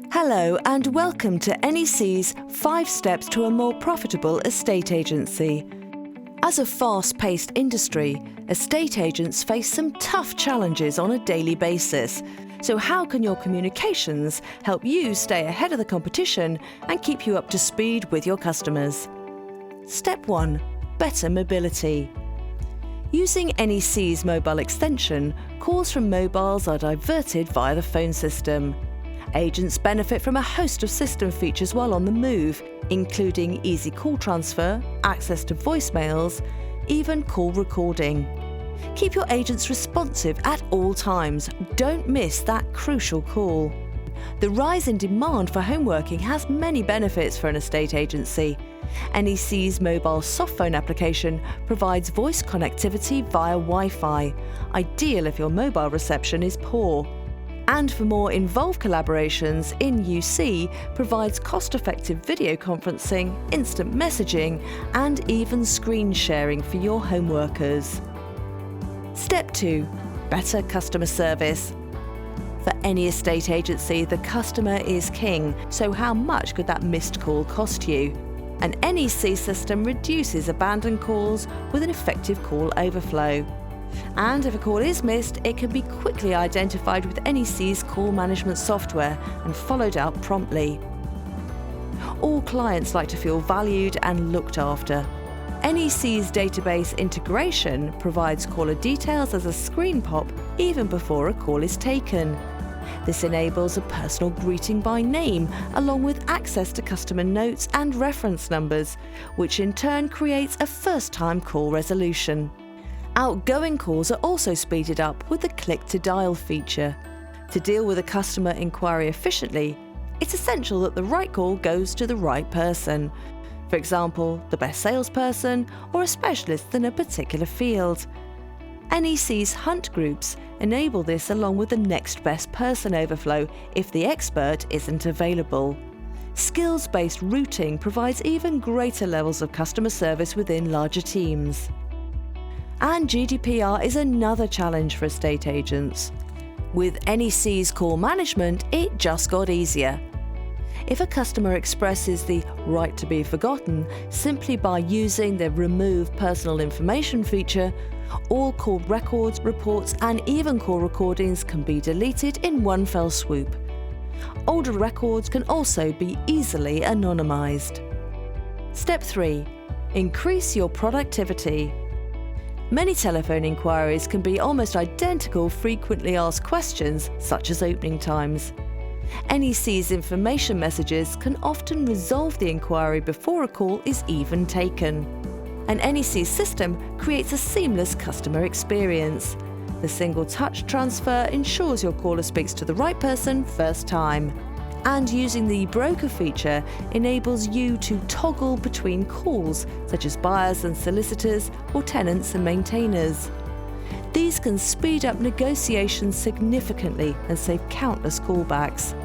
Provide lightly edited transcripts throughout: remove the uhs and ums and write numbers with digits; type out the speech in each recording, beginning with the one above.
Hello and welcome to NEC's 5 Steps to a More Profitable Estate Agency. As a fast-paced industry, estate agents face some tough challenges on a daily basis. So how can your communications help you stay ahead of the competition and keep you up to speed with your customers? Step 1. Better mobility. Using NEC's mobile extension, calls from mobiles are diverted via the phone system. Agents benefit from a host of system features while on the move, including easy call transfer, access to voicemails, even call recording. Keep your agents responsive at all times. Don't miss that crucial call. The rise in demand for home working has many benefits for an estate agency. NEC's mobile softphone application provides voice connectivity via Wi-Fi, ideal if your mobile reception is poor. And for more involved collaborations, NEC provides cost-effective video conferencing, instant messaging, and even screen sharing for your home workers. Step 2. Better customer service. For any estate agency, the customer is king, so how much could that missed call cost you? An NEC system reduces abandoned calls with an effective call overflow. And if a call is missed, it can be quickly identified with NEC's call management software and followed up promptly. All clients like to feel valued and looked after. NEC's database integration provides caller details as a screen pop even before a call is taken. This enables a personal greeting by name, along with access to customer notes and reference numbers, which in turn creates a first-time call resolution. Outgoing calls are also speeded up with the click-to-dial feature. To deal with a customer inquiry efficiently, it's essential that the right call goes to the right person. For example, the best salesperson or a specialist in a particular field. NEC's hunt groups enable this along with the next best person overflow if the expert isn't available. Skills-based routing provides even greater levels of customer service within larger teams. And GDPR is another challenge for estate agents. With NEC's call management, it just got easier. If a customer expresses the right to be forgotten simply by using the Remove Personal Information feature, all call records, reports, and even call recordings can be deleted in one fell swoop. Older records can also be easily anonymized. Step 3. Increase your productivity. Many telephone inquiries can be almost identical frequently asked questions, such as opening times. NEC's information messages can often resolve the inquiry before a call is even taken. An NEC system creates a seamless customer experience. The single touch transfer ensures your caller speaks to the right person first time. And using the broker feature enables you to toggle between calls, such as buyers and solicitors or tenants and maintainers. These can speed up negotiations significantly and save countless callbacks.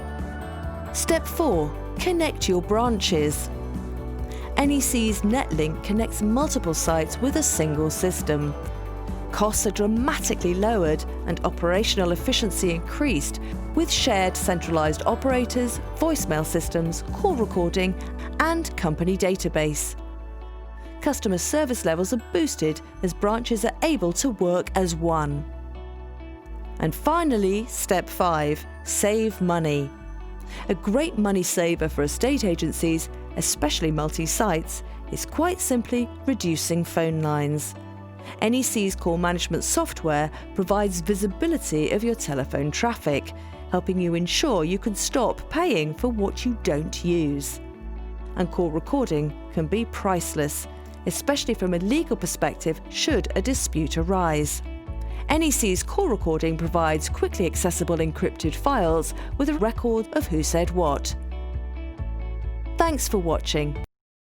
Step 4. Connect your branches. NEC's NetLink connects multiple sites with a single system. Costs are dramatically lowered and operational efficiency increased with shared centralized operators, voicemail systems, call recording, and company database. Customer service levels are boosted as branches are able to work as one. And finally, step 5. Save money. A great money saver for estate agencies, especially multi-sites, is quite simply reducing phone lines. NEC's call management software provides visibility of your telephone traffic, helping you ensure you can stop paying for what you don't use. And call recording can be priceless, especially from a legal perspective should a dispute arise. NEC's call recording provides quickly accessible encrypted files with a record of who said what. Thanks for watching.